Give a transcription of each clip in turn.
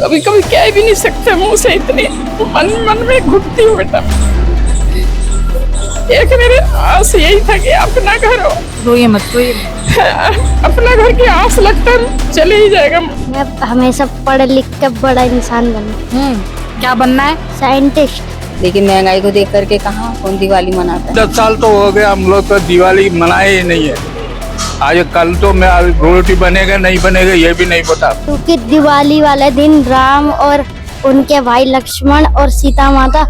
कभी कभी कह भी नहीं सकते मुंह से, इतनी मन मन में घुटती हूँ बेटा। एक मेरे आस यही था कि अपना घर हो, रोइए मत, रोइए मत। अपना घर की आस लगता है चले ही जाएगा। मैं हमेशा पढ़ लिख कर बड़ा इंसान बनूं, क्या बनना है? साइंटिस्ट। लेकिन महंगाई को देख करके कहाँ कौन दिवाली मनाता है। 10 साल तो हो गया हम लोग तो दिवाली मनाए ही नहीं है। आज कल तो मैं रोटी बनेगा नहीं बनेगा ये भी नहीं पता। क्योंकि दिवाली वाले दिन राम और उनके भाई लक्ष्मण और सीता माता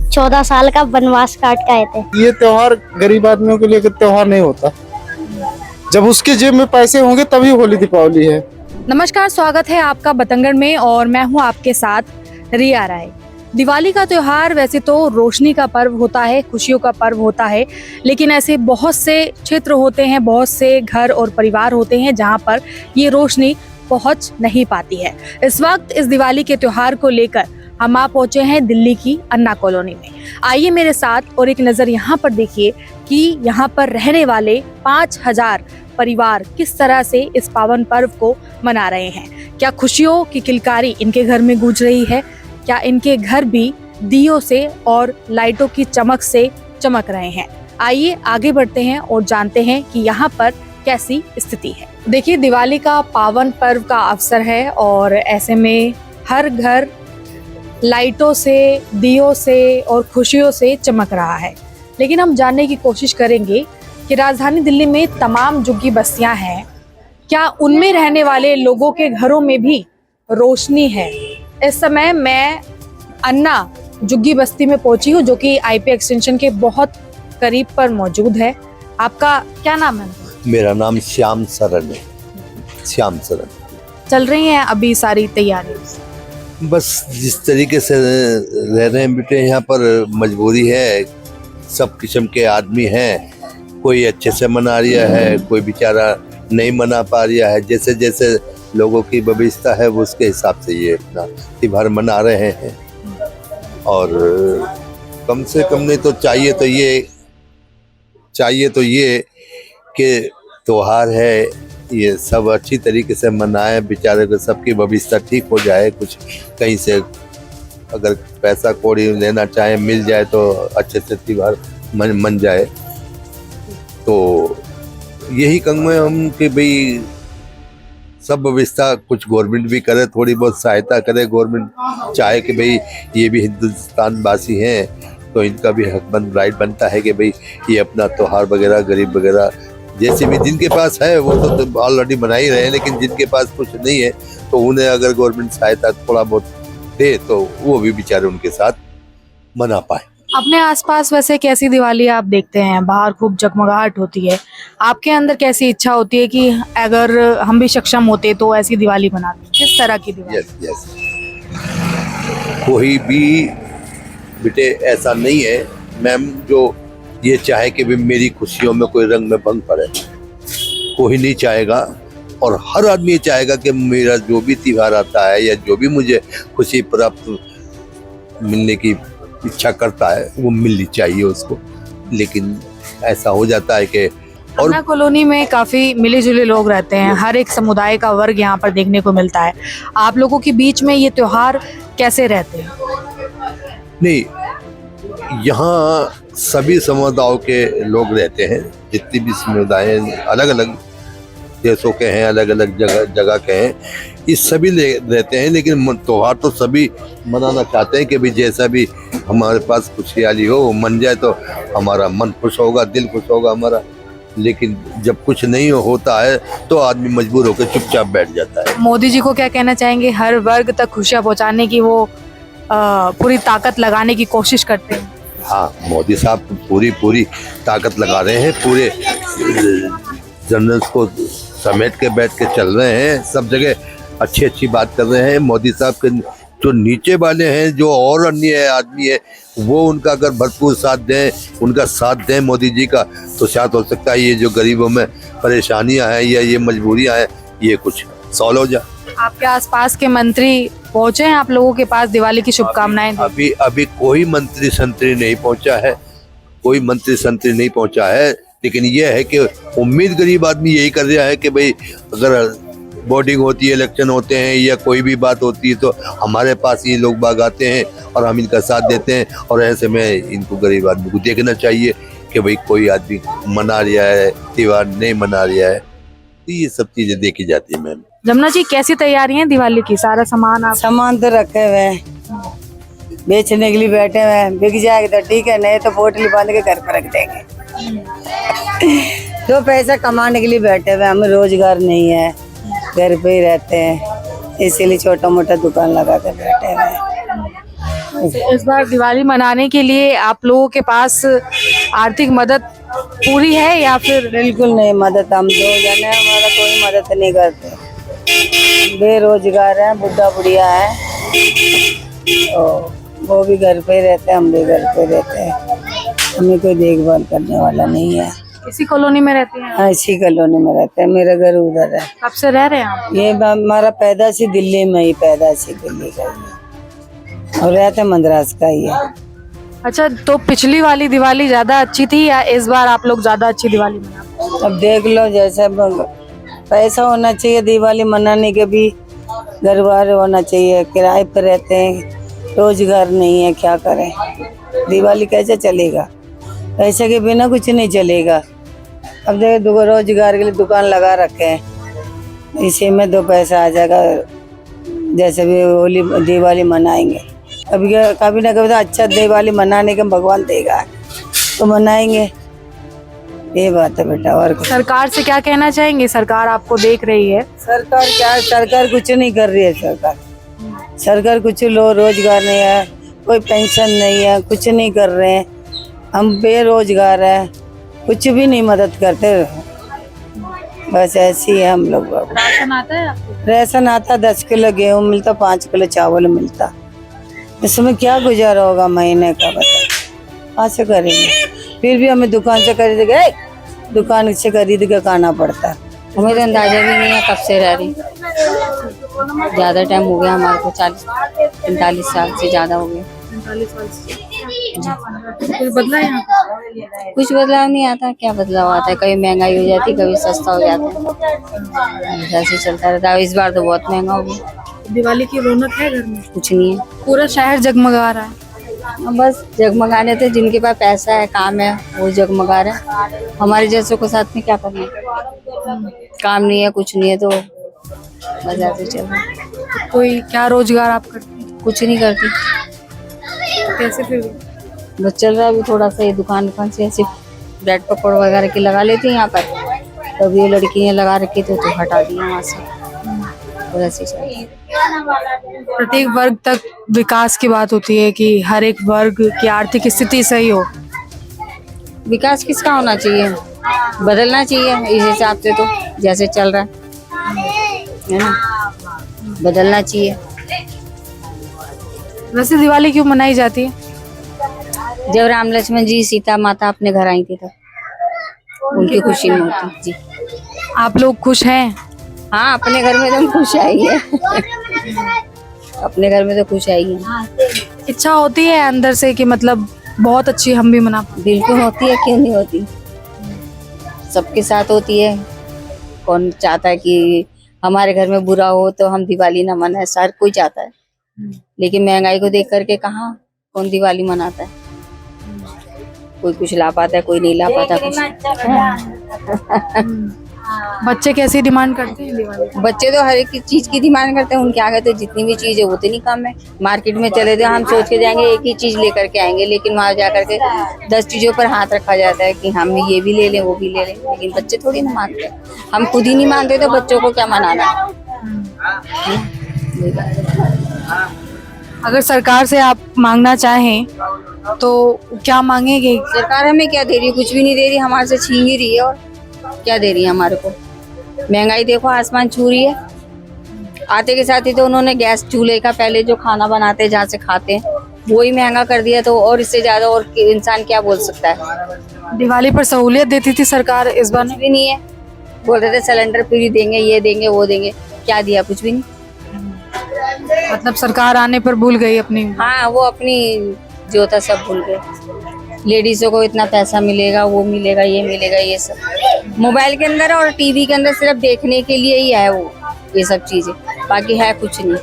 14 साल का वनवास काट के आए थे। ये त्योहार गरीब आदमियों के लिए त्योहार नहीं होता, जब उसके जेब में पैसे होंगे तभी होली दीपावली है। नमस्कार, स्वागत है आपका बतंगड़ में और मैं हूं आपके साथ रिया राय। दिवाली का त्योहार वैसे तो रोशनी का पर्व होता है, खुशियों का पर्व होता है, लेकिन ऐसे बहुत से क्षेत्र होते हैं, बहुत से घर और परिवार होते हैं जहां पर ये रोशनी पहुंच नहीं पाती है। इस वक्त इस दिवाली के त्योहार को लेकर हम आ पहुंचे हैं दिल्ली की अन्ना कॉलोनी में। आइए मेरे साथ और एक नज़र यहाँ पर देखिए कि यहाँ पर रहने वाले 5000 परिवार किस तरह से इस पावन पर्व को मना रहे हैं। क्या खुशियों की किलकारी इनके घर में गूंज रही है? क्या इनके घर भी दियों से और लाइटों की चमक से चमक रहे हैं? आइए आगे बढ़ते हैं और जानते हैं कि यहाँ पर कैसी स्थिति है। देखिए, दिवाली का पावन पर्व का अवसर है और ऐसे में हर घर लाइटों से, दियों से और खुशियों से चमक रहा है। लेकिन हम जानने की कोशिश करेंगे कि राजधानी दिल्ली में तमाम झुग्गी बस्तियां हैं, क्या उनमें रहने वाले लोगों के घरों में भी रोशनी है? इस समय मैं अन्ना झुग्गी बस्ती में पहुंची हूं, जो कि आईपी एक्सटेंशन के बहुत करीब पर मौजूद है। आपका क्या नाम है? मेरा नाम श्याम सरन है। श्याम सरन। चल रही हैं अभी सारी तैयारी? बस जिस तरीके से रह रहे हैं बेटे, यहाँ पर मजबूरी है। सब किस्म के आदमी हैं, कोई अच्छे से मना रहा है, कोई बेचारा नहीं मना पा रहा है। जैसे जैसे लोगों की व्यवस्था है वो उसके हिसाब से ये अपना त्योहार मना रहे हैं। और कम से कम नहीं तो चाहिए तो ये कि त्योहार है, ये सब अच्छी तरीके से मनाए, बेचारे को सबकी व्यवस्था ठीक हो जाए। कुछ कहीं से अगर पैसा कौड़ी लेना चाहे मिल जाए तो अच्छे से त्योहार मन जाए। तो यही कहूँगा हम कि भाई सब व्यवस्था कुछ गवर्नमेंट भी करे, थोड़ी बहुत सहायता करे। गवर्नमेंट चाहे कि भाई ये भी हिंदुस्तान वासी हैं तो इनका भी हकमंद राइट बनता है कि भाई ये अपना त्योहार वगैरह गरीब वगैरह जैसे भी जिनके पास है वो तो ऑलरेडी बना ही रहे हैं, लेकिन जिनके पास कुछ नहीं है तो उन्हें अगर गवर्नमेंट सहायता थोड़ा बहुत दे तो वो भी बेचारे उनके साथ मना पाए। अपने आसपास वैसे कैसी दिवाली आप देखते हैं? बाहर खूब जगमगाहट होती है, आपके अंदर कैसी इच्छा होती है कि अगर हम भी सक्षम होते तो ऐसी दिवाली बनाते? किस तरह की दिवाली? यस कोई भी बेटे ऐसा नहीं है मैम जो ये चाहे कि भी मेरी खुशियों में कोई रंग में भंग पड़े, कोई नहीं चाहेगा। और हर आदमी ये चाहेगा कि मेरा जो भी त्योहार आता है या जो भी मुझे खुशी प्राप्त मिलने की इच्छा करता है वो मिलनी चाहिए उसको। लेकिन ऐसा हो जाता है कि और अन्ना कॉलोनी में काफी मिले जुले लोग रहते हैं, हर एक समुदाय का वर्ग यहाँ पर देखने को मिलता है। आप लोगों के बीच में ये त्योहार कैसे रहते हैं? नहीं, यहाँ सभी समुदायों के लोग रहते हैं। जितनी भी समुदाय अलग अलग देशों के हैं, अलग अलग जगह के हैं, इस सभी रहते हैं। लेकिन त्योहार तो सभी मनाना चाहते हैं कि भाई जैसा भी हमारे पास खुशहाली हो वो मन जाए तो हमारा मन खुश होगा, दिल खुश होगा हमारा। लेकिन जब कुछ नहीं होता है तो आदमी मजबूर होकर चुपचाप बैठ जाता है। मोदी जी को क्या कहना चाहेंगे? हर वर्ग तक खुशियाँ पहुँचाने की वो पूरी ताकत लगाने की कोशिश करते हैं। हाँ, मोदी साहब पूरी ताकत लगा रहे हैं, पूरे जनरल्स को समेट के बैठ के चल रहे हैं, सब जगह अच्छी बात कर रहे हैं। मोदी साहब के जो नीचे वाले हैं, जो और अन्य आदमी है, वो उनका अगर भरपूर साथ दें, उनका साथ दें मोदी जी का, तो शायद हो सकता है ये जो गरीबों में परेशानियां हैं या ये मजबूरियां हैं ये कुछ सॉल्व हो जाए। आपके आसपास के मंत्री पहुंचे हैं आप लोगों के पास दिवाली की शुभकामनाएं? अभी कोई मंत्री संतरी नहीं पहुंचा है, कोई मंत्री संतरी नहीं पहुंचा है। लेकिन यह है कि उम्मीद गरीब आदमी यही कर रहा है कि भाई अगर बोर्डिंग होती है, इलेक्शन होते हैं या कोई भी बात होती है तो हमारे पास ये लोग बाग आते हैं और हम इनका साथ देते हैं। और ऐसे में इनको गरीब आदमी को देखना चाहिए कि भाई कोई आदमी मना रहा है त्योहार, नहीं मना रहा है, तो ये सब चीजें देखी जाती है। मैम जमुना जी, कैसी तैयारी है दिवाली की? सारा सामान आप सामान तो रखे हुए हैं, बेचने के लिए बैठे हुए हैं। बिक जाएगा तो ठीक है, नहीं तो पोटली बांध के घर पर रख देंगे। दो पैसा कमाने के लिए बैठे हुए, हमें रोजगार नहीं है, घर पे ही रहते हैं, इसीलिए छोटा मोटा दुकान लगा कर बैठे हुए हैं। इस बार दिवाली मनाने के लिए आप लोगों के पास आर्थिक मदद पूरी है या फिर? बिल्कुल नहीं, मदद हम 2 जने, हमारा कोई मदद नहीं करते, बेरोजगार है, बुढ़ा बुढ़िया है, वो भी घर पे रहते हैं, हम भी घर पे रहते हैं, हमें कोई देखभाल करने वाला नहीं है। इसी कॉलोनी में रहते हैं? हाँ, इसी कॉलोनी में रहते हैं, मेरा घर उधर है। कब से रह रहे हैं आप? ये हमारा पैदाशी दिल्ली में ही, पैदाशी दिल्ली का ही है और रहते मद्रास का ही है। अच्छा, तो पिछली वाली दिवाली ज्यादा अच्छी थी या इस बार आप लोग ज्यादा अच्छी दिवाली मना? अब देख लो, जैसे पैसा होना चाहिए दिवाली मनाने के भी, घर बार होना चाहिए, किराए पर रहते हैं, रोजगार नहीं है, क्या करें? दिवाली कैसे चलेगा? पैसे के बिना कुछ नहीं चलेगा। अब देखो, रोजगार के लिए दुकान लगा रखे हैं, इसी में 2 पैसा आ जाएगा, जैसे भी होली दिवाली मनाएंगे। कभी ना कभी तो अच्छा दिवाली मनाने के भगवान देगा तो मनाएंगे, ये बात है बेटा। और सरकार से क्या कहना चाहेंगे? सरकार आपको देख रही है। सरकार क्या, सरकार कुछ नहीं कर रही है। सरकार कुछ रोजगार नहीं है, कोई पेंशन नहीं है, कुछ नहीं कर रहे हैं, हम बेरोजगार है, कुछ भी नहीं मदद करते, बस ऐसी है हम लोग। राशन आता है आपको? राशन आता, 10 किलो गेहूँ मिलता, 5 किलो चावल मिलता, इसमें क्या गुजारा होगा महीने का? बता कहाँ से करेंगे? फिर भी हमें दुकान से खरीद के खाना पड़ता है। हमें तो अंदाजा भी नहीं है कब से रह रही, ज्यादा टाइम हो गया हमारे को, 40-45 साल से ज्यादा हो गया। 45 साल से कुछ बदला है यहाँ पे? कुछ बदलाव नहीं आता, क्या बदलाव आता है? कभी महंगाई हो जाती, कभी सस्ता हो जाता है, जैसे चलता रहता है। इस बार तो बहुत महंगा हो गया। दिवाली की रौनक है घर में? कुछ नहीं है, पूरा शहर जगमगा रहा है। बस जगमगाने थे, जिनके पास पैसा है, काम है, वो जगमगा रहे हैं। हमारे जैसों को साथ में क्या करना है? काम नहीं है, कुछ नहीं है, तो बस ऐसे चल रहा है। कोई क्या रोजगार आप करते हैं? कुछ नहीं करती, कैसे फिर? बस चल रहा है अभी थोड़ा सा, ये दुकान से ऐसे ब्रेड पकौड़ वगैरह की लगा लेती हैं यहाँ पर, तब ये लड़की ने लगा रखी तो हटा दिया वहाँ से, और ऐसे चल रहा है। प्रत्येक वर्ग तक विकास की बात होती है कि हर एक वर्ग की आर्थिक स्थिति सही हो। विकास किसका होना चाहिए? बदलना चाहिए इस हिसाब से, तो जैसे चल रहा है ना, बदलना चाहिए। वैसे दिवाली क्यों मनाई जाती है? जब राम लक्ष्मण जी सीता माता अपने घर आई थी तब उनकी खुशी में होती जी। आप लोग खुश हैं? हाँ, अपने घर में तो खुश आई है। अपने घर में तो खुश आई है। इच्छा होती है अंदर से कि मतलब बहुत अच्छी हम भी मना पाए? बिल्कुल होती है, क्यों नहीं होती, सबके साथ होती है। कौन चाहता है कि हमारे घर में बुरा हो तो हम दिवाली ना मनाए? हर कोई चाहता है, लेकिन महंगाई को देख करके कहाँ कौन दिवाली मनाता है? कोई कुछ ला पाता है, कोई नहीं ला पाता कुछ। बच्चे कैसी डिमांड करते हैं दिवाली? बच्चे तो हर एक चीज की डिमांड करते हैं, उनके आगे तो जितनी भी चीज है उतनी कम है। मार्केट में चले जाए, हम सोच के जाएंगे एक ही चीज लेकर के आएंगे, लेकिन वहाँ जा करके 10 चीजों पर हाथ रखा जाता है कि हम ये भी ले लें, वो भी ले लें, लेकिन बच्चे थोड़ी ना मानते। हम खुद ही नहीं मानते तो बच्चों को क्या मनाना? अगर सरकार से आप मांगना चाहें तो क्या मांगेंगे? सरकार हमें क्या दे रही है? कुछ भी नहीं दे रही, हमारे से छीन ही रही है। और क्या दे रही है हमारे को? महंगाई देखो, आसमान छू रही है। आते के साथ ही तो उन्होंने गैस चूल्हे का पहले जो खाना बनाते हैं, जहाँ से खाते हैं, वो ही महंगा कर दिया, तो और इससे ज्यादा और इंसान क्या बोल सकता है? दिवाली पर सहूलियत देती थी सरकार, इस बार कुछ भी नहीं है। बोल रहे थे सिलेंडर फ्री देंगे, ये देंगे, वो देंगे, क्या दिया? कुछ भी नहीं। मतलब सरकार आने पर भूल गई अपनी। हाँ, वो अपनी जो था सब भूल गए। लेडीजों को इतना पैसा मिलेगा, वो मिलेगा, ये मिलेगा, ये सब मोबाइल के अंदर और टीवी के अंदर सिर्फ देखने के लिए ही है वो। ये सब चीजें, बाकी है कुछ नहीं।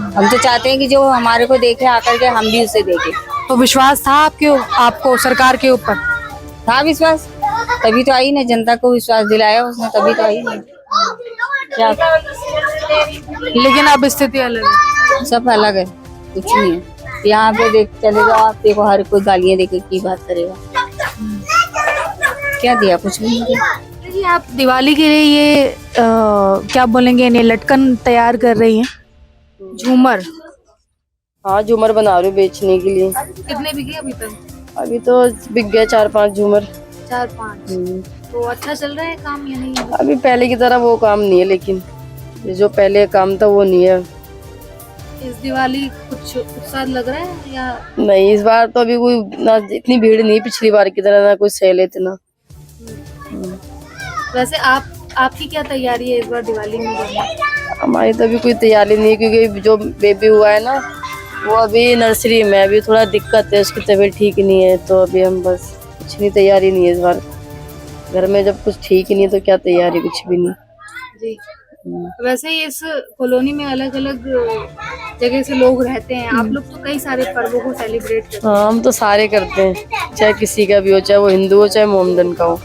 हम तो चाहते हैं कि जो हमारे को देखे आकर के हम भी उसे देखें। तो विश्वास था आपको सरकार के ऊपर? था विश्वास, तभी तो आई ना, जनता को विश्वास दिलाया उसने, तभी तो आई ना। क्या लेकिन अब स्थिति अलग है। सब अलग है, कुछ नहीं है। यहाँ पे देख चले जाओ आप, देखो हर कोई गालियाँ देके की बात करेगा। क्या दिया, कुछ भी नहीं दिया। देखिए, आप दिवाली के लिए ये क्या बोलेंगे, इन्हें लटकन तैयार कर रही हैं, झूमर। हाँ, झूमर बना रही हूँ बेचने के लिए। कितने बिके अभी तक? अभी तो बिक गया 4-5 झूमर। 4-5। तो अच्छा चल रहा है काम या नहीं? अभी पहले की तरह वो काम नहीं है, लेकिन ये जो पहले काम था वो नहीं है। इस दिवाली कुछ उत्साह लग रहा है या नहीं, इस बार तो अभी कोई ना, इतनी भीड़ नहीं पिछली बार की तरह, ना कोई सेल इतना। वैसे आपकी क्या तैयारी है इस बार दिवाली में? हमारी तो अभी कोई तैयारी नहीं है, क्योंकि जो बेबी हुआ है ना वो अभी नर्सरी में, अभी थोड़ा दिक्कत है, उसकी तबीयत ठीक नहीं है, तो अभी हम बस कुछ नहीं, तैयारी नहीं है इस बार। घर में जब कुछ ठीक ही नहीं तो क्या तैयारी, कुछ भी नहीं जी। वैसे इस कॉलोनी में अलग अलग जगह से लोग रहते हैं, आप लोग तो कई सारे पर्वों को सेलिब्रेट करते हैं। हाँ, हम तो सारे करते हैं, चाहे किसी का भी हो, चाहे वो हिंदू हो चाहे मोमडन का हो,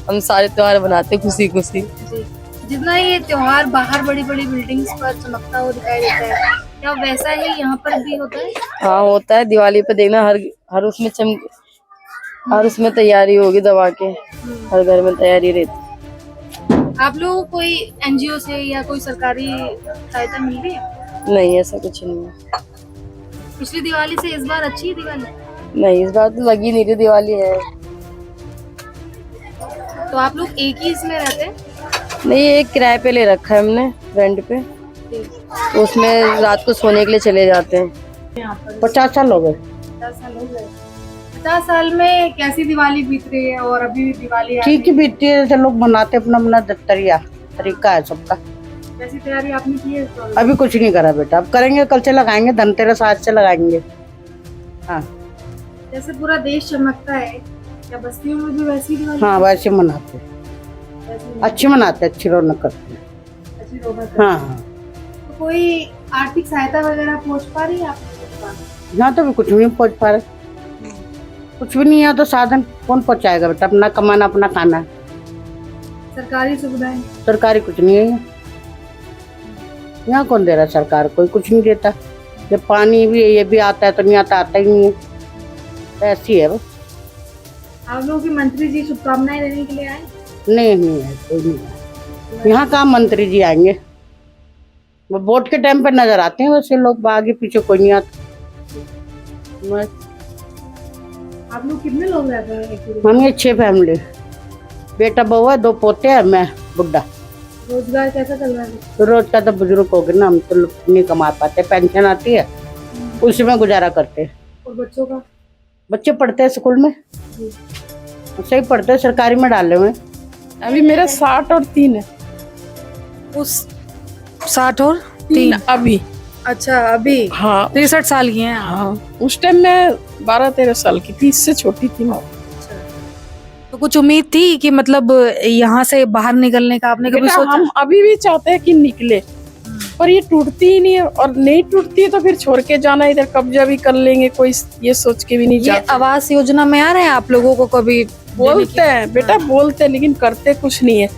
हम सारे त्योहार बनाते हैं खुशी खुशी। जी। जितना ये त्योहार बाहर बड़ी बड़ी बिल्डिंग्स पर चमकता हुआ दिखाई देता है, क्या वैसा ही यहाँ पर भी होता है? हाँ, होता है। दिवाली पे देखना हर उसमें हर उसमें तैयारी होगी दवा के, हर घर में तैयारी रहती। आप लोगों को कोई एनजीओ से या कोई सरकारी सहायता मिल रही है? नहीं, ऐसा कुछ नहीं है। पिछली दिवाली से इस बार अच्छी है दिवाली? नहीं, इस बार तो लगी नहीं रही, दिवाली है। तो आप लोग एक ही इसमें रहते हैं? नहीं, एक किराए पे ले रखा है हमने, रेंट पे, तो उसमें रात को सोने के लिए चले जाते हैं। 50 साल हो गए। 50 साल हो गए। 50 साल में कैसी दिवाली बीत रही है और अभी भी दिवाली आ ठीक ही बीतती है, जैसे लोग बनाते अपना अपना तरीका है सबका। कैसी तैयारी आपने की है इस बार? अभी कुछ नहीं करा बेटा, अब करेंगे, कल से लगाएंगे, धनतेरस आज से लगाएंगे। हाँ, जैसे पूरा देश चमकता है, क्या बस्तियों में भी वैसी दिवाली? हाँ, वैसे मनाते, अच्छी मनाते, अच्छी रौनक करते। अच्छी रौनक। हाँ हाँ, तो कोई आर्थिक सहायता वगैरह पहुंच पा रही है आपको? यहाँ तो भी कुछ नहीं पहुँच पा रहे, कुछ भी नहीं है, तो साधन कौन पहुँचाएगा बेटा, अपना कमाना अपना खाना है। सरकारी सुविधाएं? सरकारी कुछ नहीं है यहाँ, कौन दे रहा है? सरकार कोई कुछ नहीं देता। ये पानी भी है, ये भी आता है तो नहीं आता, आता ही नहीं है, तो ऐसी है बस। आप लोगों के मंत्री जी शुभकामनाएं देने के लिए आए? नहीं नहीं है, कोई नहीं है यहाँ। कहाँ मंत्री जी आएंगे, वो वोट के टाइम पे नजर आते हैं, वैसे लोग आगे पीछे कोई नहीं आता। आप लोग कितने लोग रहते हैं? हम ये 6 फैमिली, बेटा बहू है, 2 पोते हैं, मैं बुढ़ा। रोजगार कैसा चल रहा है? तो रोज का तो बुजुर्ग हो गए ना, हम तो नहीं कमा पाते, पेंशन आती है उसी में गुजारा करते हैं। और बच्चों का? बच्चे पढ़ते हैं स्कूल में, सही पढ़ते हैं, सरकारी में डाले हुए। अभी मेरा 60 और 3 है। उस 60 और 3 अभी। अच्छा, अभी? हाँ 63 साल की हैं? हाँ, उस टाइम मैं 12-13 साल की थी, इससे छोटी थी मैं। तो कुछ उम्मीद थी कि मतलब यहाँ से बाहर निकलने का आपने कभी बेटा, सोचा? हम अभी भी चाहते हैं कि निकले, पर ये टूटती ही नहीं है, और नहीं टूटती है तो फिर छोड़ के जाना, इधर कब्जा भी कर लेंगे, कोई ये सोच के भी नहीं ये जाता। आवास योजना में आ रहे हैं आप लोगों को कभी? बोलते हैं बेटा, बोलते हैं, लेकिन करते कुछ नहीं है।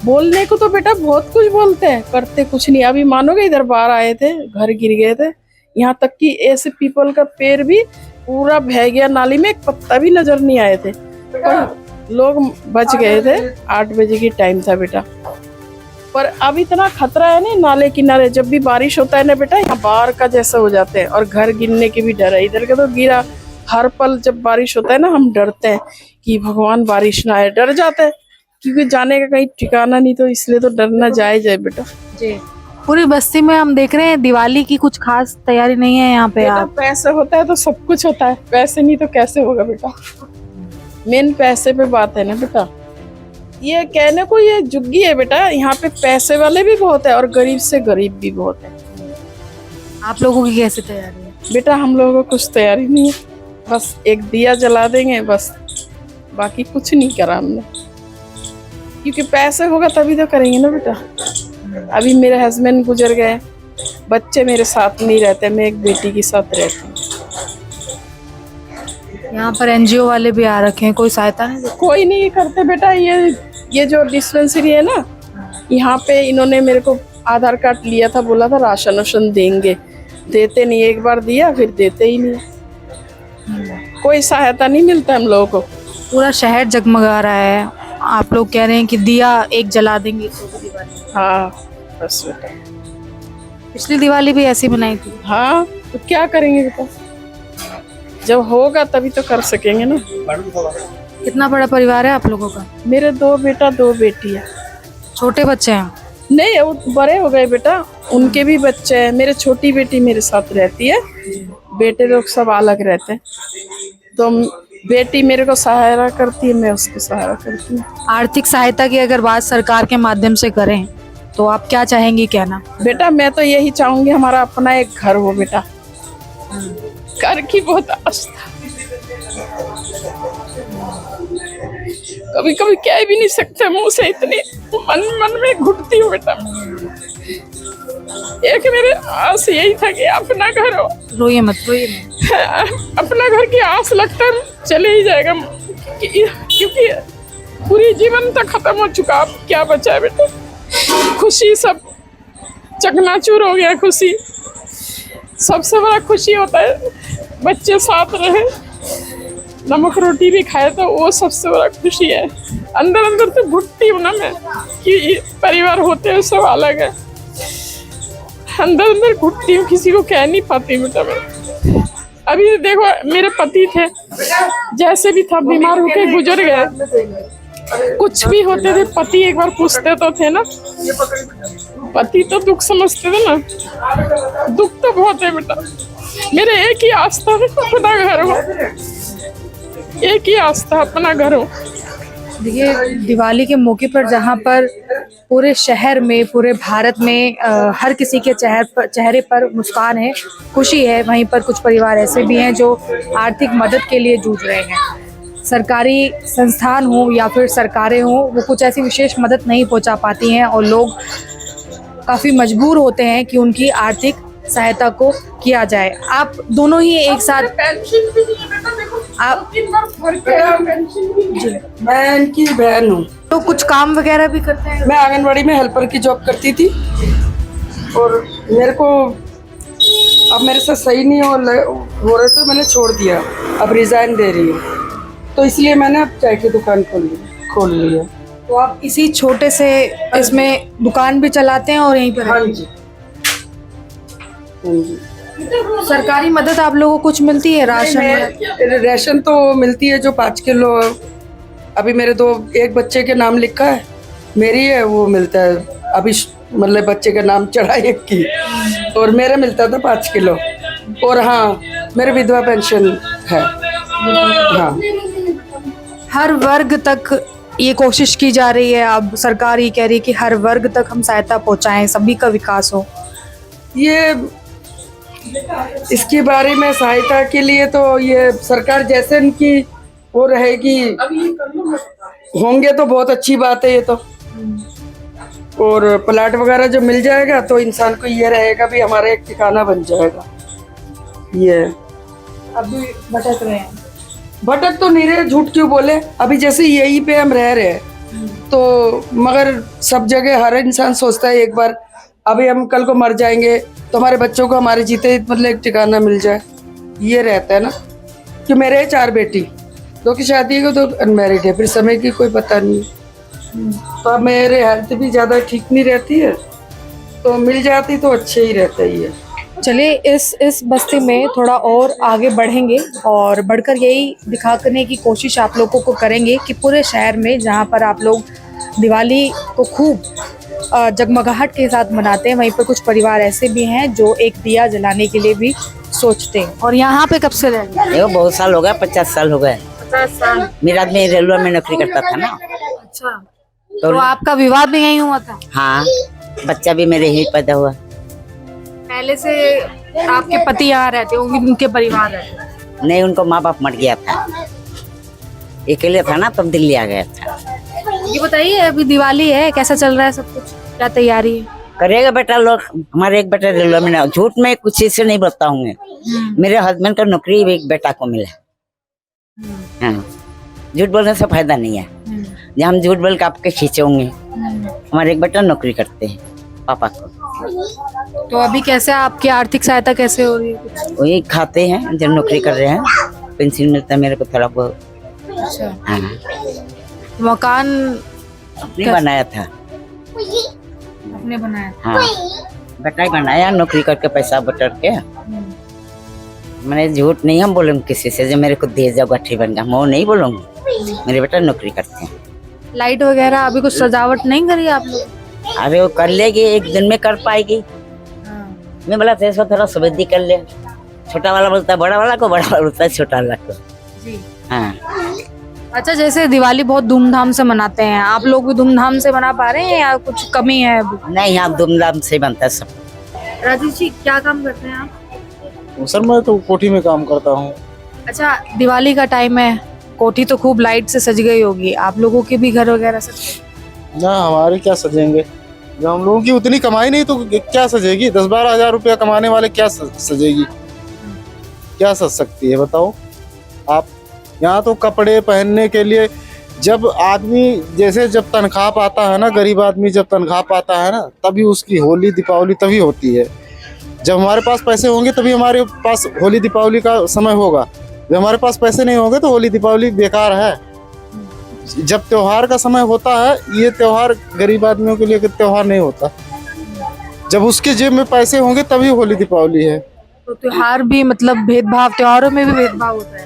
बोलने को तो बेटा बहुत कुछ बोलते हैं, करते कुछ नहीं। अभी मानोगे, इधर बाहर आए थे, घर गिर गए थे, यहाँ तक कि ऐसे पीपल का पेड़ भी पूरा बह गया नाली में, एक पत्ता भी नजर नहीं आए थे, पर लोग बच गए थे। 8 बजे की टाइम था बेटा, पर अब इतना खतरा है ना नाले किनारे, जब भी बारिश होता है ना बेटा, यहाँ बाढ़ का जैसा हो जाते हैं, और घर गिरने के भी डर है। इधर का तो गिरा, हर पल जब बारिश होता है ना, हम डरते हैं कि भगवान बारिश ना आए, डर जाते हैं, क्योंकि जाने का कहीं ठिकाना नहीं, तो इसलिए तो डरना जायज है बेटा। जी। पूरी बस्ती में हम देख रहे हैं दिवाली की कुछ खास तैयारी नहीं है यहाँ पे। बेटा, आप पैसे होता है तो सब कुछ होता है, पैसे नहीं तो कैसे होगा बेटा। मेन पैसे पे बात है ना बेटा। ये कहने को ये जुग्गी है बेटा, यहाँ पे पैसे वाले भी बहुत है और गरीब से गरीब भी बहुत है। आप लोगों की कैसे तैयारी है? बेटा, हम लोगों को कुछ तैयारी नहीं है, बस एक दिया जला देंगे बस, बाकी कुछ नहीं करा हमने, क्योंकि पैसे होगा तभी तो करेंगे ना बेटा। अभी मेरे हस्बैंड गुजर गए, बच्चे मेरे साथ नहीं रहते, मैं एक बेटी के साथ रहती हूँ। यहाँ पर एनजीओ वाले भी आ रखे हैं, कोई सहायता नहीं देते? कोई नहीं करते बेटा। ये जो डिस्पेंसरी है ना, यहाँ पे इन्होंने मेरे को आधार कार्ड लिया था, बोला था राशन वाशन देंगे, देते नहीं। एक बार दिया फिर देते ही नहीं, कोई सहायता नहीं मिलता हम लोगों को। पूरा शहर जगमगा रहा है, आप लोग कह रहे हैं कि दिया एक जला देंगे तो दिवाली। हाँ बस बेटा। पिछली दिवाली भी ऐसी बनाई थी। हाँ तो क्या करेंगे बेटा, जब होगा तभी तो कर सकेंगे ना। कितना बड़ा परिवार है आप लोगों का? मेरे 2 बेटा 2 बेटी है। छोटे बच्चे हैं? नहीं, वो बड़े हो गए बेटा, उनके भी बच्चे हैं। मेरे छोटी बेटी मेरे साथ रहती है, बेटे लोग सब अलग रहते हैं। तो बेटी मेरे को सहारा करती है, मैं उसको सहारा करती हूँ। आर्थिक सहायता की अगर बात सरकार के माध्यम से करें तो आप क्या चाहेंगी कहना? बेटा मैं तो यही चाहूंगी हमारा अपना एक घर हो बेटा, घर की बहुत आस्था। कभी कभी कह भी नहीं सकते मुंह से, इतनी मन में घुटती हूँ बेटा। एक मेरे आस यही था कि अपना घर हो। रोइए मत, रोइए मत। अपना घर की आस लगता है चले ही जाएगा, क्योंकि पूरी जीवन तो खत्म हो चुका, अब क्या बचा है बेटा। खुशी सब चकनाचूर हो गया। खुशी सबसे बड़ा खुशी होता है बच्चे साथ रहे, नमक रोटी भी खाए, तो वो सबसे बड़ा खुशी है। अंदर अंदर तो घुटती हूँ ना मैं कि परिवार होते हैं सब अलग है, अंदर अंदर घुटती हूँ, किसी को कह नहीं पाती बेटा मैं। अभी देखो मेरे पति थे, जैसे भी था बीमार होकर गुजर गए। कुछ भी होते थे पति एक बार पूछते तो थे ना, पति तो दुख समझते थे ना। दुख तो बहुत है बेटा। मेरे एक ही आस्था है अपना घर हो, एक ही आस्था अपना घर हो। देखिए दिवाली के मौके पर जहाँ पर पूरे शहर में, पूरे भारत में हर किसी के चेहरे पर मुस्कान है, खुशी है, वहीं पर कुछ परिवार ऐसे भी हैं जो आर्थिक मदद के लिए जूझ रहे हैं। सरकारी संस्थान हो या फिर सरकारें हो, वो कुछ ऐसी विशेष मदद नहीं पहुंचा पाती हैं और लोग काफ़ी मजबूर होते हैं कि उनकी आर्थिक सहायता को किया जाए। आप दोनों ही एक साथ आप जी, मैं इनकी बहन हूँ। तो कुछ काम वगैरह भी करते हैं? मैं आंगनवाड़ी में हेल्पर की जॉब करती थी और मेरे को अब मेरे से सही नहीं हो रहे तो मैंने छोड़ दिया, अब रिजाइन दे रही हूँ। तो इसलिए मैंने अब चाय की दुकान खोल ली है। तो आप इसी छोटे से इसमें दुकान भी चलाते हैं और यहीं पर? हाँ जी, हाँ जी। सरकारी मदद आप लोगों को कुछ मिलती है? राशन तो मिलती है जो 5 किलो, अभी मेरे एक बच्चे के नाम लिखा है, मेरी है, वो मिलता है। अभी मतलब बच्चे का नाम चढ़ा एक की, और मेरा मिलता था 5 किलो। और हाँ, मेरे विधवा पेंशन है। हाँ, हर वर्ग तक ये कोशिश की जा रही है। अब सरकार ये कह रही है कि हर वर्ग तक हम सहायता पहुंचाएं, सभी का विकास हो। ये इसके बारे में सहायता के लिए तो ये सरकार जैसे इनकी वो रहेगी, होंगे तो बहुत अच्छी बात है ये तो। और प्लाट वगैरह जो मिल जाएगा तो इंसान को ये रहेगा भी हमारा एक ठिकाना बन जाएगा। ये अभी भटक रहे हैं? भटक तो नहीं रहे, झूठ क्यों बोले। अभी जैसे यहीं पे हम रह रहे हैं तो, मगर सब जगह हर इंसान सोचता है एक बार अभी हम कल को मर जाएंगे तो हमारे बच्चों को हमारे जीते मतलब एक ठिकाना मिल जाए, ये रहता है ना। कि मेरे 4 बेटी, 2 की शादी है, 2 अनमैरिड है, फिर समय की कोई पता नहीं। तो अब मेरे हेल्थ भी ज़्यादा ठीक नहीं रहती है, तो मिल जाती तो अच्छे ही रहता ही है। चलिए इस बस्ती में थोड़ा और आगे बढ़ेंगे और बढ़कर यही दिखाने की कोशिश आप लोगों को करेंगे कि पूरे शहर में जहाँ पर आप लोग दिवाली को खूब जगमगाहट के साथ मनाते हैं, वहीं पर कुछ परिवार ऐसे भी हैं जो एक दिया जलाने के लिए भी सोचते हैं। और यहाँ पे कब से रह रहे हैं? देखो बहुत साल हो गए, 50 साल हो गए। 50 साल? मेरा आदमी रेलवे में नौकरी करता था ना। अच्छा, तो आपका विवाह भी यहीं हुआ था? हाँ, बच्चा भी मेरे यहीं पैदा हुआ। पहले से आपके पति यहाँ रहते हो, उनके परिवार रहते? नहीं, उनको माँ बाप मर गया था, अकेले था ना, तब दिल्ली आ गया था। ये बताइए अभी दिवाली है, कैसा चल रहा है सब कुछ, क्या तैयारी है? करेगा बेटा लोग, हमारे एक बेटा ले लो, मैंने झूठ में कुछ चीज से नहीं बताऊंगे। मेरे हस्बैंड का नौकरी एक बेटा को मिला। हाँ, झूठ बोलने से फायदा नहीं है। जब हम झूठ बोल के आपके खींचेंगे, हमारे एक बेटा नौकरी करते हैं पापा को। तो अभी कैसे आपकी आर्थिक सहायता कैसे हो रही है? वही खाते हैं, जब नौकरी कर रहे हैं पेंशन मिलता है मेरे को थोड़ा बहुत। अच्छा, हाँ, मकान अपने बनाया था। आपने बनाया? हाँ, बेटा ही बनाया, नौकरी करके पैसा बटर के। मैंने झूठ नहीं हम बोलूंगी किसी से, जो मेरे को दे जाओ गठरी बन गया, मैं वो नहीं बोलूंगी। मेरे बेटा नौकरी करते हैं। लाइट वगैरह अभी कुछ सजावट नहीं करी आप लोग? अरे वो कर लेगी, एक दिन में कर पाएगी। मैं बोला था इसको थोड़ा सुविधा कर ले। छोटा वाला बोलता है बड़ा वाला को, बड़ा वाला बोलता है छोटा वाला को। जी। हाँ। अच्छा, जैसे दिवाली बहुत धूमधाम से मनाते हैं, आप लोग भी धूमधाम से मना पा रहे हैं या कुछ कमी है अभी? नहीं, यहाँ धूमधाम से बनता है सब। राजेश जी, क्या काम करते हैं आप? सर मैं तो कोठी में काम करता हूँ। अच्छा, दिवाली का टाइम है, कोठी तो खूब लाइट से सज गई होगी, आप लोगों के भी घर वगैरह सज? ना, हमारे क्या सजेंगे, जब हम लोगों की उतनी कमाई नहीं तो क्या सजेगी। 10-12 हजार रुपया कमाने वाले क्या सजेगी, क्या सज सकती है बताओ आप। यहाँ तो कपड़े पहनने के लिए जब आदमी जैसे जब तनख्वाह पाता है ना, गरीब आदमी जब तनख्वाह पाता है ना, तभी उसकी होली दीपावली तभी होती है। जब हमारे पास पैसे होंगे तभी हमारे पास होली दीपावली का समय होगा। जब हमारे पास पैसे नहीं होंगे तो होली दीपावली बेकार है। जब त्योहार का समय होता है, ये त्योहार गरीब आदमियों के लिए त्योहार नहीं होता। जब उसके जेब में पैसे होंगे तभी होली दीपावली है। तो त्योहार भी मतलब भेदभाव, त्योहारों में भी भेदभाव होता है?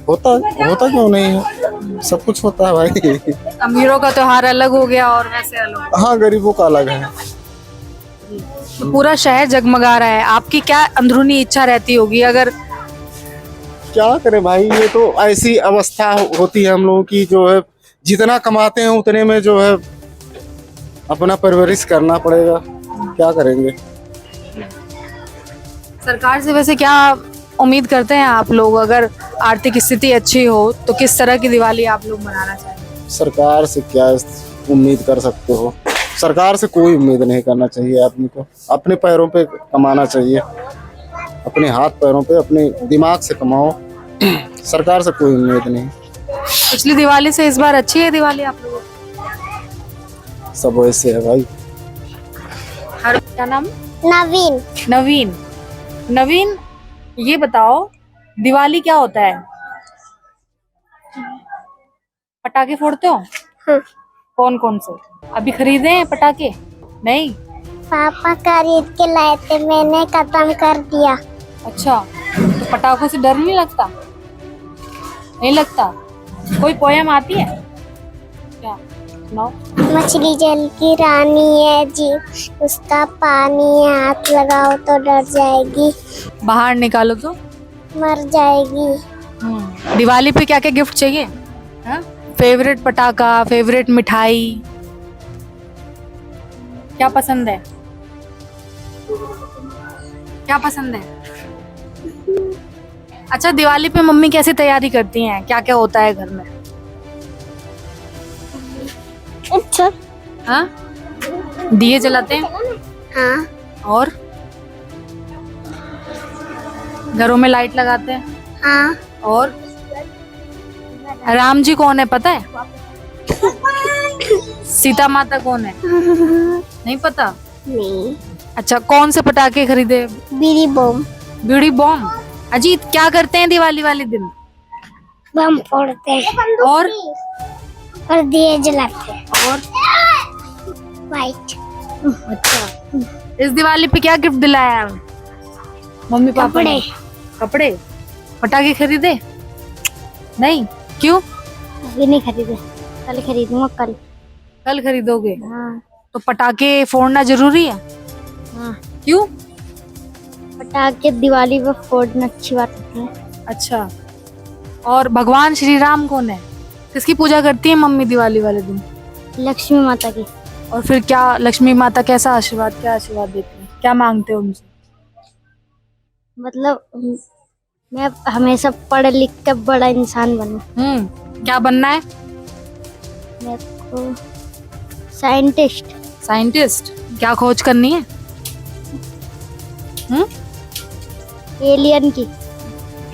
होता क्यों नहीं है, सब कुछ होता है भाई। अमीरों का त्योहार अलग हो गया और वैसे अलग। हाँ, गरीबों का अलग है। तो पूरा शहर जगमगा रहा है, आपकी क्या अंदरूनी इच्छा रहती होगी? अगर क्या करें भाई, ये तो ऐसी अवस्था होती है हम लोगों की, जो है जितना कमाते हैं उतने में जो है अपना परवरिश करना पड़ेगा, क्या करेंगे। सरकार से वैसे क्या उम्मीद करते हैं आप लोग? अगर आर्थिक स्थिति अच्छी हो तो किस तरह की दिवाली आप लोग मनाना चाहेंगे? सरकार से क्या उम्मीद कर सकते हो, सरकार से कोई उम्मीद नहीं करना चाहिए आदमी को। अपने पैरों पे कमाना चाहिए, अपने हाथ पैरों पे, अपने दिमाग से कमाओ। सरकार से कोई उम्मीद नहीं। पिछली दिवाली से इस बार अच्छी है दिवाली आप लोगों की? सब वैसे है भाई। क्या नाम? नवीन। नवीन। नवीन, ये बताओ दिवाली क्या होता है? पटाखे फोड़ते हो? कौन कौन से? अभी खरीदे हैं पटाखे? नहीं, पापा खरीद के लाए थे, मैंने खत्म कर दिया। अच्छा, तो पटाखों से डर नहीं लगता? नहीं लगता? कोई पोयम आती है क्या? सुनाओ। मछली जल की रानी है जी, उसका पानी हाथ लगाओ तो डर जाएगी, बाहर निकालो तो मर जाएगी। दिवाली पे क्या क्या गिफ्ट चाहिए? हाँ? फेवरेट पटाखा, फेवरेट मिठाई, क्या पसंद है? क्या पसंद है? अच्छा, दिवाली पे मम्मी कैसी तैयारी करती हैं? क्या क्या होता है घर में? अच्छा। हाँ, दिए जलाते हैं? हाँ। और घरों में लाइट लगाते हैं? हाँ। और राम जी कौन है पता है? सीता माता कौन है? नहीं पता? नहीं। अच्छा, कौन से पटाखे खरीदे? बीड़ी बम। बीड़ी बम। अजीत, क्या करते हैं दिवाली वाले दिन? बम फोड़ते हैं और दिए जलाते हैं। और वाइट। अच्छा, इस दिवाली पे क्या गिफ्ट दिलाया है मम्मी पापा ने? कपड़े। पटाखे खरीदे? नहीं, क्यों? अभी नहीं खरीदे, कल खरीदूंगा। कल खरीदोगे? हाँ। तो पटाखे फोड़ना जरूरी है? हाँ। क्यों? पटाखे दिवाली पे फोड़ना अच्छी बात होती है। अच्छा, और भगवान श्री राम कौन है? किसकी पूजा करती है मम्मी दिवाली वाले दिन? लक्ष्मी माता की। और फिर क्या लक्ष्मी माता कैसा आशीर्वाद, क्या आशीर्वाद देती है? क्या मांगते हो उनसे? मतलब मैं हमेशा पढ़ लिख के बड़ा इंसान बनूं। क्या बनना है? मेरे को साइंटिस्ट। साइंटिस्ट? क्या खोज करनी है? एलियन की।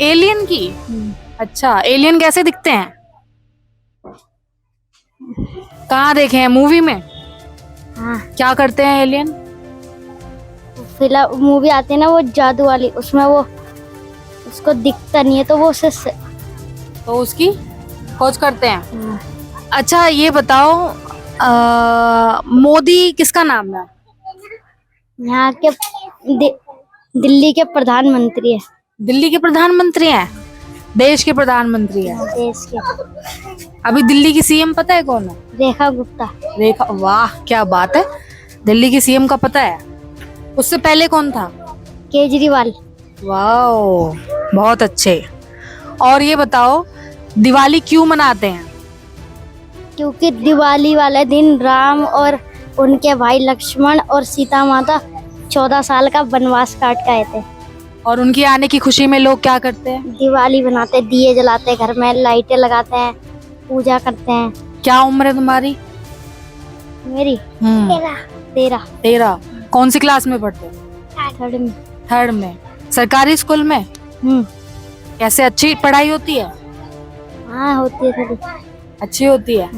एलियन की? अच्छा, एलियन कैसे दिखते हैं? कहाँ देखे हैं? मूवी में? हाँ, क्या करते हैं एलियन? फिलहाल मूवी आती है ना वो जादू वाली, उसमें वो उसको दिखता नहीं है तो वो उसे तो उसकी खोज करते हैं। अच्छा ये बताओ, मोदी किसका नाम है? यहाँ के दिल्ली के प्रधानमंत्री है। दिल्ली के प्रधानमंत्री हैं? देश के प्रधानमंत्री हैं? देश के। अभी दिल्ली की सीएम पता है कौन है? रेखा गुप्ता। रेखा, वाह क्या बात है, दिल्ली की सीएम का पता है। उससे पहले कौन था? केजरीवाल। वाह बहुत अच्छे। और ये बताओ, दिवाली क्यों मनाते हैं? क्योंकि दिवाली वाले दिन राम और उनके भाई लक्ष्मण और सीता माता 14 साल का वनवास काट के आए थे। और उनके आने की खुशी में लोग क्या करते हैं? दिवाली बनाते, दिए जलाते हैं, घर में लाइटें लगाते हैं, पूजा करते हैं। क्या उम्र है तुम्हारी? मेरी 13। कौन सी क्लास में पढ़ते हो? 3rd में। 3rd में। सरकारी स्कूल में? कैसे, अच्छी पढ़ाई होती है? हाँ होती है, थोड़ी अच्छी होती है।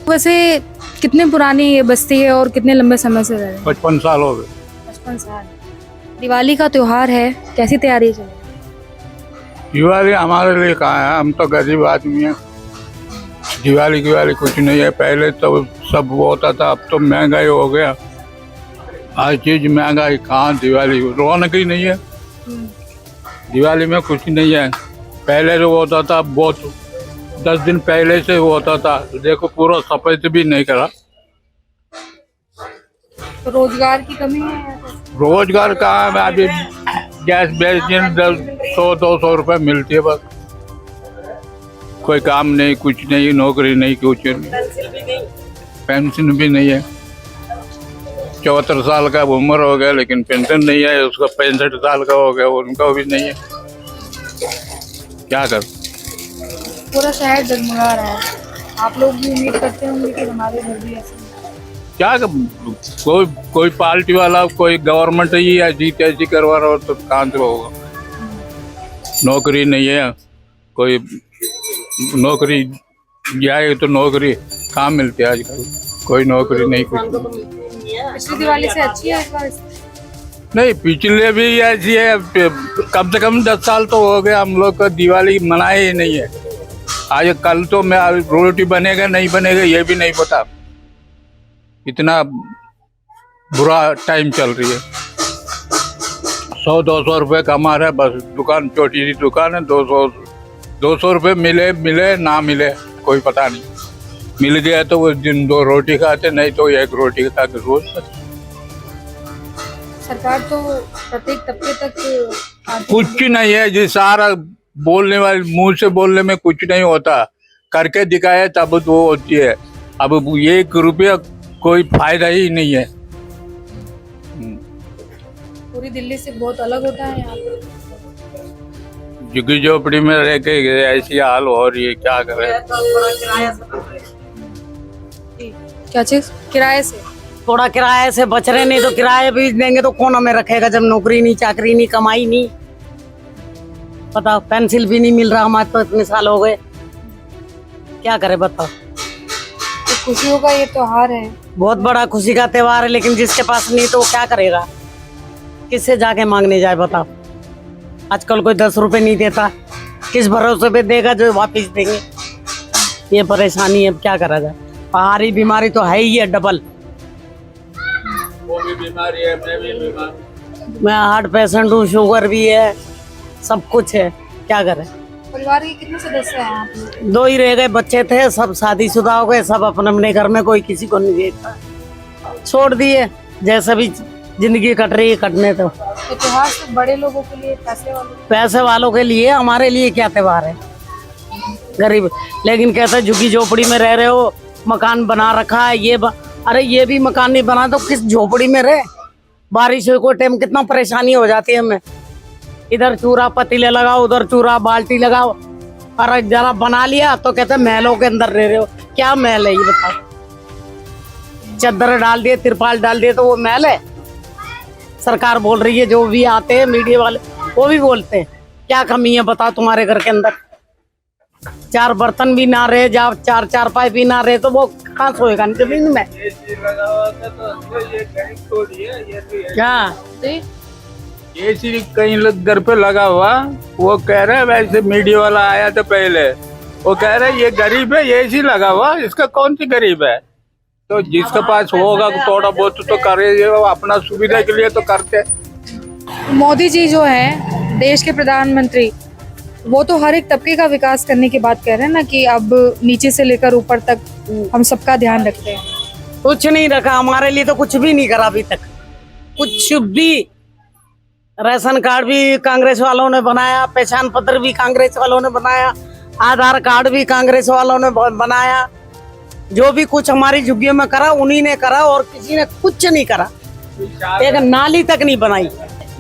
वैसे कितनी पुरानी ये बस्ती है और कितने लंबे समय से रह रहे हैं? 55 साल हो गए। 55 साल। दिवाली का त्योहार है, कैसी तैयारी चल रही है? दिवाली हमारे लिए कहाँ है, हम तो गरीब आदमी हैं। दिवाली कुछ नहीं है। पहले तो सब होता था, अब तो महंगाई हो गया, हर चीज महंगाई। कहाँ दिवाली, रौनक ही नहीं है दिवाली में, कुछ नहीं है। पहले जो होता था बहुत 10 दिन पहले से होता था, देखो पूरा सफेद भी नहीं करा। तो रोजगार की कमी है? रोजगार कहाँ है, अभी गैस बेचने 100-200 रुपए मिलती है बस। कोई काम नहीं, कुछ नहीं, नौकरी नहीं, कुछ नहीं, पेंशन भी नहीं है। 74 साल का उम्र हो गया लेकिन पेंशन नहीं है, उसका 65 साल का हो गया, उनका भी नहीं है। क्या कर, पूरा शहर जगमगा रहा है। आप लोग भी उम्मीद करते होंगे कि हमारे घर भी ऐसे क्या कर, कोई पार्टी वाला, कोई गवर्नमेंट ही ऐसी तैसी करवा रहा हो तो कहाँ से होगा। नौकरी नहीं है, कोई नौकरी जाए तो नौकरी कहाँ मिलती है आजकल, कोई नौकरी नहीं, कुछ पिछली दिवाली से अच्छी है इस बार? नहीं, पिछले भी ऐसी है। कम से कम 10 साल तो हो गए हम लोग का दिवाली मनाए ही नहीं है। आज कल तो मैं रोटी बनेगा नहीं बनेगा ये भी नहीं पता, इतना बुरा टाइम चल रही है। 100-200 रुपए कमा रहे बस, दुकान छोटी सी दुकान है, 200 रुपए मिले ना मिले कोई पता नहीं। मिल गया तो वो दिन 2 रोटी खाते, नहीं तो 1 रोटी खा के रोज। सरकार तो प्रत्येक तबके तक कुछ नहीं है जी, सारा बोलने वाले मुंह से बोलने में कुछ नहीं होता, करके दिखाए तब वो होती है। अब 1 रुपया कोई फायदा ही नहीं है। पूरी दिल्ली से बहुत अलग होता है यहाँ पे। झुग्गी झोपड़ी में रह के ऐसी हाल हो रही है, क्या करें। क्या चीज? किराए से? थोड़ा किराए से बच रहे, नहीं तो किराए भी देंगे तो कौन हमें रखेगा जब नौकरी नहीं, चाकरी नहीं, कमाई नहीं। बताओ, पेंसिल भी नहीं मिल रहा हमारे तो, इतने साल हो गए, क्या करे बताओ। तो खुशियों का ये त्योहार है, बहुत बड़ा खुशी का त्योहार है, लेकिन जिसके पास नहीं तो वो क्या करेगा, किससे जाके मांगने जाए बताओ। आजकल कोई 10 रुपए नहीं देता, किस भरोसे पे देगा जो वापिस देंगे। ये परेशानी है, अब क्या करा जाए। पहाड़ी बीमारी तो है ही है डबल। वो भी बीमारी है, मैं भी बीमार, मैं हार्ट पेशेंट हूँ, शुगर भी है, सब कुछ है, क्या करें। परिवार के कितने सदस्य हैं आप लोग? 2 ही रह गए, बच्चे थे, सब शादीशुदा हो गए, सब अपने अपने घर में, कोई किसी को नहीं देखता, छोड़ दिए। जैसे भी जिंदगी कट रही है, कटने तो। त्योहार सिर्फ बड़े लोगों के लिए, पैसे वालों के लिए, हमारे लिए क्या त्योहार है, गरीब। लेकिन कहते हैं झुग्गी झोपड़ी में रह रहे हो, मकान बना रखा है, अरे ये भी मकान नहीं बना तो किस झोपड़ी में रहे। बारिश हो कोई टाइम कितना परेशानी हो जाती है हमें, इधर चूरा पतीले लगाओ, उधर चूरा बाल्टी लगाओ, और जरा बना लिया तो कहते हैं महलों के अंदर रह रहे हो। क्या महल है ये बताओ। चद्दर डाल दिए, तिरपाल डाल दिए तो वो मैल है? सरकार बोल रही है, जो भी आते हैं मीडिया वाले वो भी बोलते हैं। क्या कमी है बताओ तुम्हारे घर के अंदर? 4 बर्तन भी ना रहे, जब 4 चारपाई भी ना रहे तो वो कहाँ सोएगा जमीन में? क्या एसी कहीं घर पे लगा हुआ, वो कह रहे वैसे मीडिया वाला आया था पहले, वो कह रहे ये गरीब है, एसी लगा हुआ, इसका कौन सी गरीब है? तो जिसके पास होगा थोड़ा बहुत तो करे, वो अपना सुविधा के लिए तो करते। मोदी जी जो है देश के प्रधानमंत्री, वो तो हर एक तबके का विकास करने की बात कह रहे हैं ना, कि अब नीचे से लेकर ऊपर तक हम सबका ध्यान रखते हैं। कुछ नहीं रखा हमारे लिए, तो कुछ भी नहीं करा अभी तक, कुछ भी। राशन कार्ड भी कांग्रेस वालों ने बनाया, पहचान पत्र भी कांग्रेस वालों ने बनाया, आधार कार्ड भी कांग्रेस वालों ने बनाया। जो भी कुछ हमारी झुग्गियों में करा उन्हीं ने करा, और किसी ने कुछ नहीं करा। एक नाली तक नहीं बनाई।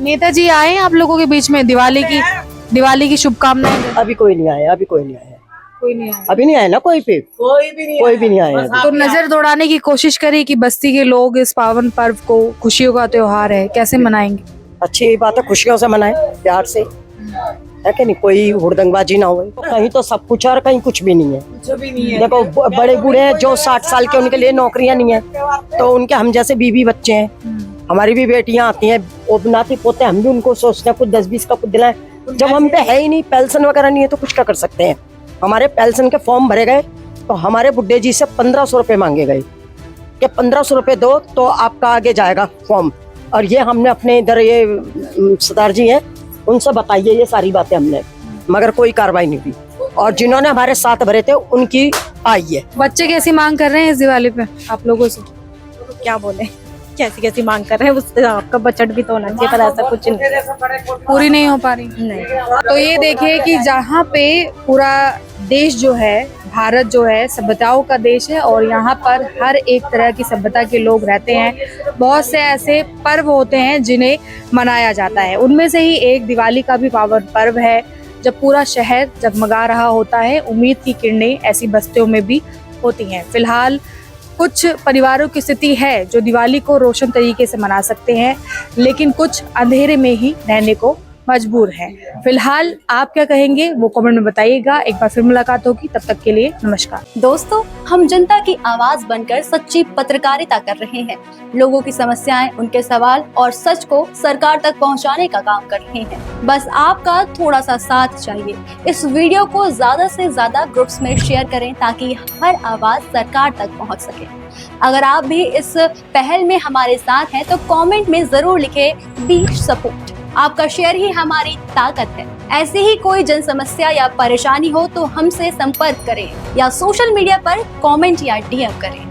नेताजी आए आप लोगों के बीच में दिवाली की शुभकामनाएं? अभी कोई नहीं आया, अभी कोई नहीं आया, कोई नहीं आया, अभी नहीं आया ना कोई पे, कोई भी नहीं आया। तो नजर दौड़ाने की कोशिश करी कि बस्ती के लोग इस पावन पर्व को, खुशियों का त्योहार है, कैसे मनाएंगे? अच्छी बात है, खुशियों से मनाएं, प्यार से, है कि नहीं? कोई हुड़दंगबाजी ना हो। कहीं तो सब कुछ है और कहीं कुछ भी नहीं है। देखो बड़े बूढ़े हैं जो 60 साल के, उनके लिए नौकरियां नहीं है, तो उनके हम जैसे बीवी बच्चे हैं, हमारी भी बेटियां आती हैं, वो नाती पोते, हम भी उनको सोचते हैं कुछ 10-20 का कुछ दिलाएं। जब हम पे है ही नहीं, पेंशन वगैरह नहीं है, तो कुछ क्या कर सकते हैं? हमारे पेंशन के फॉर्म भरे गए तो हमारे बुड्ढे जी से 1500 रुपए मांगे गए कि 1500 रुपए दो तो आपका आगे जाएगा फॉर्म। और ये हमने अपने इधर ये सरदार जी हैं, उनसे बताइए ये सारी बातें हमने, मगर कोई कार्रवाई नहीं हुई। और जिन्होंने हमारे साथ भरे थे उनकी आई है। बच्चे कैसी मांग कर रहे हैं इस दिवाली पे आप लोगों से? क्या बोले, कैसी मांग कर रहे हैं, उससे आपका बजट भी तो होना चाहिए, पर ऐसा कुछ नहीं, पूरी नहीं हो पा रही। नहीं। तो ये देखिए कि जहाँ पे पूरा देश जो है, भारत जो है सभ्यताओं का देश है, और यहाँ पर हर एक तरह की सभ्यता के लोग रहते हैं। बहुत से ऐसे पर्व होते हैं जिन्हें मनाया जाता है, उनमें से ही एक दिवाली का भी पावन पर्व है, जब पूरा शहर जगमगा रहा होता है। उम्मीद की किरणें ऐसी बस्तियों में भी होती हैं। फिलहाल कुछ परिवारों की स्थिति है जो दिवाली को रोशन तरीके से मना सकते हैं, लेकिन कुछ अंधेरे में ही रहने को मजबूर हैं। फिलहाल आप क्या कहेंगे वो कमेंट में बताइएगा। एक बार फिर मुलाकात होगी, तब तक के लिए नमस्कार। दोस्तों, हम जनता की आवाज बनकर सच्ची पत्रकारिता कर रहे हैं। लोगों की समस्याएं, उनके सवाल और सच को सरकार तक पहुंचाने का काम कर रहे हैं। बस आपका थोड़ा सा साथ चाहिए। इस वीडियो को ज्यादा से ज्यादा ग्रुप्स में शेयर करें ताकि हर आवाज सरकार तक पहुंच सके। अगर आप भी इस पहल में हमारे साथ हैं तो कमेंट में जरूर लिखें वी सपोर्ट। आपका शेयर ही हमारी ताकत है। ऐसे ही कोई जन समस्या या परेशानी हो तो हमसे संपर्क करें या सोशल मीडिया पर कमेंट या डीएम करें।